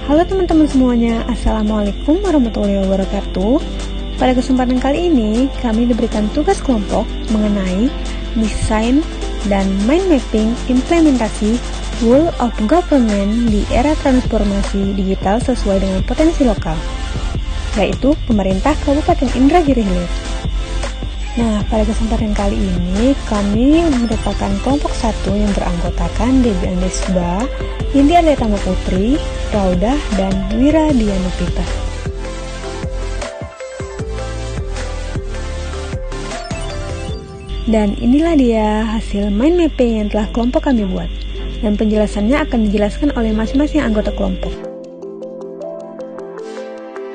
Halo teman-teman semuanya, Assalamualaikum warahmatullahi wabarakatuh. Pada kesempatan kali ini, kami diberikan tugas kelompok mengenai desain dan mind mapping implementasi Rule of Government di era transformasi digital sesuai dengan potensi lokal, yaitu pemerintah Kabupaten Indragiri Hilir. Nah, pada kesempatan kali ini, kami merupakan kelompok 1 yang beranggotakan Debbie Andesba, Indi Arletama Putri, Raudah, dan Wira Dianupita. Dan inilah dia hasil mind mapping yang telah kelompok kami buat. Dan penjelasannya akan dijelaskan oleh masing-masing anggota kelompok.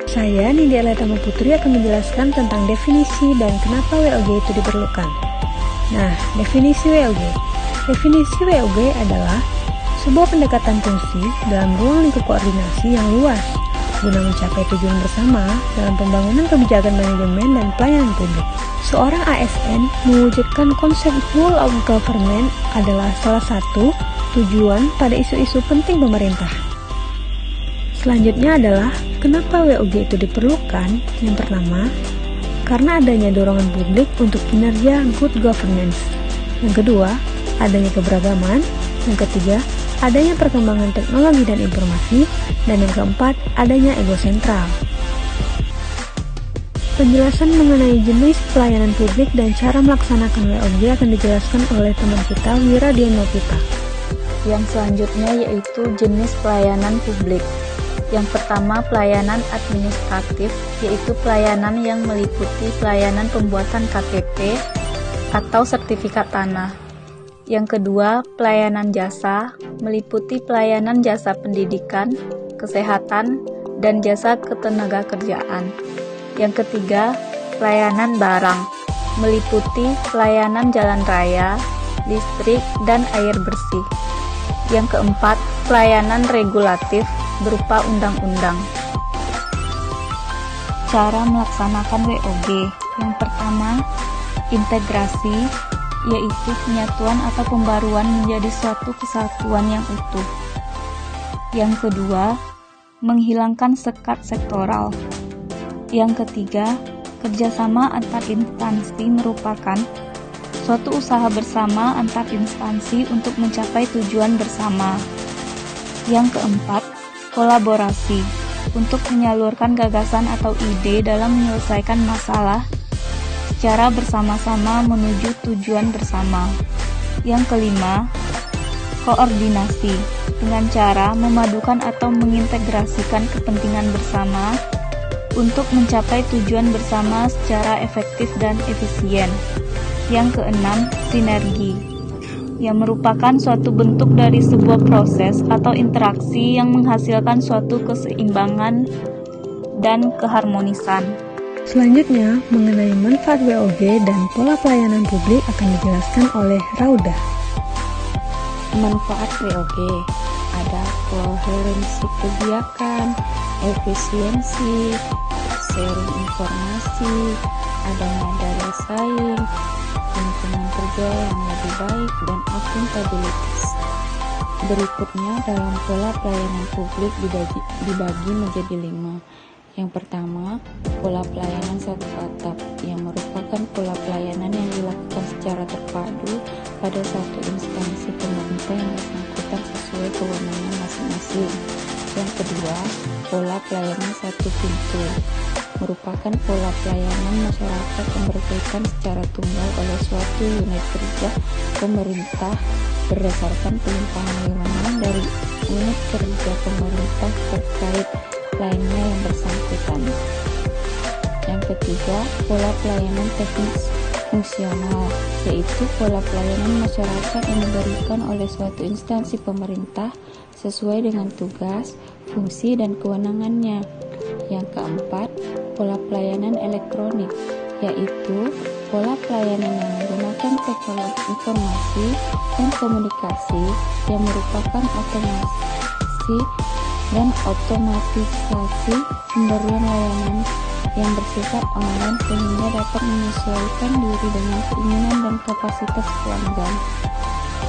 Saya, Nindi Arletama Putri, akan menjelaskan tentang definisi dan kenapa WOG itu diperlukan. Nah, definisi WOG. Definisi WOG adalah sebuah pendekatan fungsi dalam ruang lingkup koordinasi yang luas guna mencapai tujuan bersama dalam pembangunan kebijakan manajemen dan pelayanan publik. Seorang ASN mewujudkan konsep Rule of Government adalah salah satu tujuan pada isu-isu penting pemerintah. Selanjutnya adalah kenapa WOG itu diperlukan. Yang pertama, karena adanya dorongan publik untuk kinerja good governance. Yang kedua, adanya keberagaman. Yang ketiga, adanya perkembangan teknologi dan informasi. Dan yang keempat, adanya ego sentral. Penjelasan mengenai jenis pelayanan publik dan cara melaksanakan WOG akan dijelaskan oleh teman kita Wira Dianupita. Yang selanjutnya yaitu jenis pelayanan publik. Yang pertama, pelayanan administratif, yaitu pelayanan yang meliputi pelayanan pembuatan KTP atau sertifikat tanah. Yang kedua, pelayanan jasa, meliputi pelayanan jasa pendidikan, kesehatan, dan jasa ketenagakerjaan. Yang ketiga, pelayanan barang, meliputi pelayanan jalan raya, listrik, dan air bersih. Yang keempat, pelayanan regulatif, berupa undang-undang. Cara melaksanakan WOG. Yang pertama, integrasi, yaitu penyatuan atau pembaruan menjadi suatu kesatuan yang utuh. Yang kedua, menghilangkan sekat sektoral. Yang ketiga, kerjasama antar instansi merupakan suatu usaha bersama antar instansi untuk mencapai tujuan bersama. Yang keempat, kolaborasi untuk menyalurkan gagasan atau ide dalam menyelesaikan masalah secara bersama-sama menuju tujuan bersama. Yang kelima, koordinasi dengan cara memadukan atau mengintegrasikan kepentingan bersama untuk mencapai tujuan bersama secara efektif dan efisien. Yang keenam, sinergi, yang merupakan suatu bentuk dari sebuah proses atau interaksi yang menghasilkan suatu keseimbangan dan keharmonisan. Selanjutnya, mengenai manfaat WOG dan pola pelayanan publik akan dijelaskan oleh Raudah. Manfaat WOG ada koherensi kebijakan, efisiensi, sharing informasi, adanya daya saing, lingkungan kerja yang lebih baik, dan akuntabilitas. Berikutnya, dalam pola pelayanan publik dibagi menjadi 5. Yang pertama, pola pelayanan satu atap, yang merupakan pola pelayanan yang dilakukan secara terpadu pada satu instansi pemerintah yang bersangkutan sesuai kewenangan masing-masing. Yang kedua, pola pelayanan satu pintu, merupakan pola pelayanan masyarakat yang berkaitan secara tunggal oleh suatu unit kerja pemerintah berdasarkan pelimpahan wewenang dari unit kerja pemerintah terkait lainnya yang bersangkutan. Yang ketiga, pola pelayanan teknis fungsional, yaitu pola pelayanan masyarakat yang diberikan oleh suatu instansi pemerintah sesuai dengan tugas, fungsi, dan kewenangannya. Yang keempat, pola pelayanan elektronik, yaitu pola pelayanan yang menggunakan teknologi informasi dan komunikasi yang merupakan otomasi dan otomatisasi pemberian layanan yang bersifat online sehingga dapat menyesuaikan diri dengan keinginan dan kapasitas pelanggan.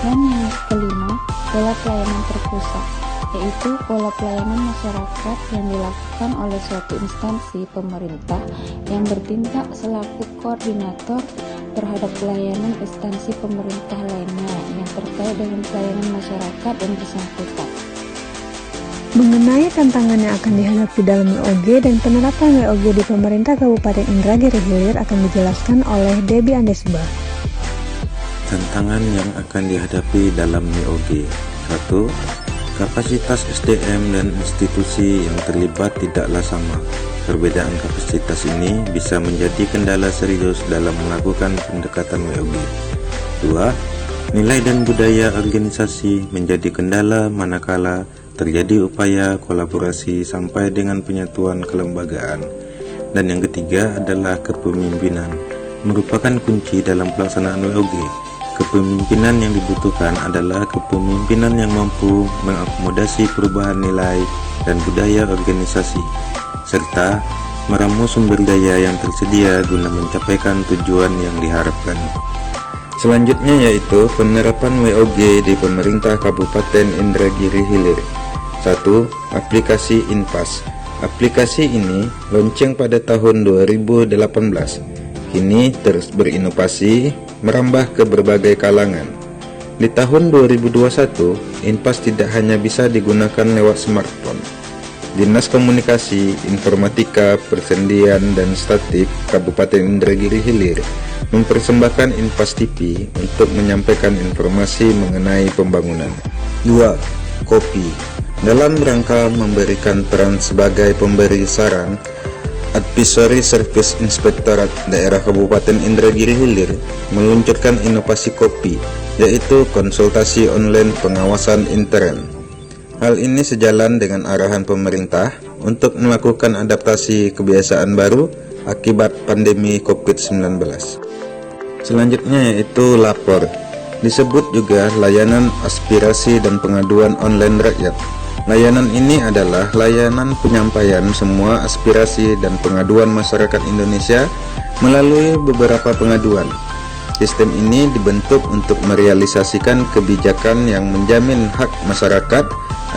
Dan yang kelima, pola pelayanan terpusat, yaitu pola pelayanan masyarakat yang dilakukan oleh suatu instansi pemerintah yang bertindak selaku koordinator terhadap pelayanan instansi pemerintah lainnya yang terkait dengan pelayanan masyarakat yang bersangkutan. Mengenai tantangan yang akan dihadapi dalam WOG dan penerapan WOG di pemerintah Kabupaten Indragiri Hilir akan dijelaskan oleh Debbie Andesba. Tantangan yang akan dihadapi dalam WOG. 1. Kapasitas SDM dan institusi yang terlibat tidaklah sama. Perbedaan kapasitas ini bisa menjadi kendala serius dalam melakukan pendekatan WOG. 2. Nilai dan budaya organisasi menjadi kendala manakala terjadi upaya kolaborasi sampai dengan penyatuan kelembagaan. Dan yang ketiga adalah kepemimpinan, merupakan kunci dalam pelaksanaan WOG. Kepemimpinan yang dibutuhkan adalah kepemimpinan yang mampu mengakomodasi perubahan nilai dan budaya organisasi, serta meramu sumber daya yang tersedia guna mencapaikan tujuan yang diharapkan. Selanjutnya yaitu penerapan WOG di pemerintah Kabupaten Indragiri Hilir. 1. Aplikasi InPass. Aplikasi ini launching pada tahun 2018. Kini terus berinovasi, merambah ke berbagai kalangan. Di tahun 2021, InPass tidak hanya bisa digunakan lewat smartphone. Dinas Komunikasi, Informatika, Persendian, dan Statistik Kabupaten Indragiri Hilir mempersembahkan InPass TV untuk menyampaikan informasi mengenai pembangunan. 2. Kopi. Dalam rangka memberikan peran sebagai pemberi saran, Advisory Service Inspektorat Daerah Kabupaten Indragiri Hilir meluncurkan inovasi kopi, yaitu konsultasi online pengawasan intern. Hal ini sejalan dengan arahan pemerintah untuk melakukan adaptasi kebiasaan baru akibat pandemi COVID-19. Selanjutnya yaitu lapor, disebut juga layanan aspirasi dan pengaduan online rakyat. Layanan ini adalah layanan penyampaian semua aspirasi dan pengaduan masyarakat Indonesia melalui beberapa pengaduan. Sistem ini dibentuk untuk merealisasikan kebijakan yang menjamin hak masyarakat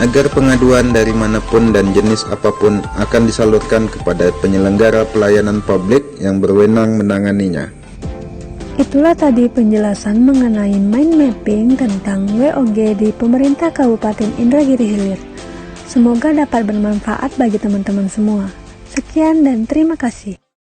agar pengaduan dari manapun dan jenis apapun akan disalurkan kepada penyelenggara pelayanan publik yang berwenang menanganinya. Itulah tadi penjelasan mengenai mind mapping tentang WOG di pemerintah Kabupaten Indragiri Hilir. Semoga dapat bermanfaat bagi teman-teman semua. Sekian dan terima kasih.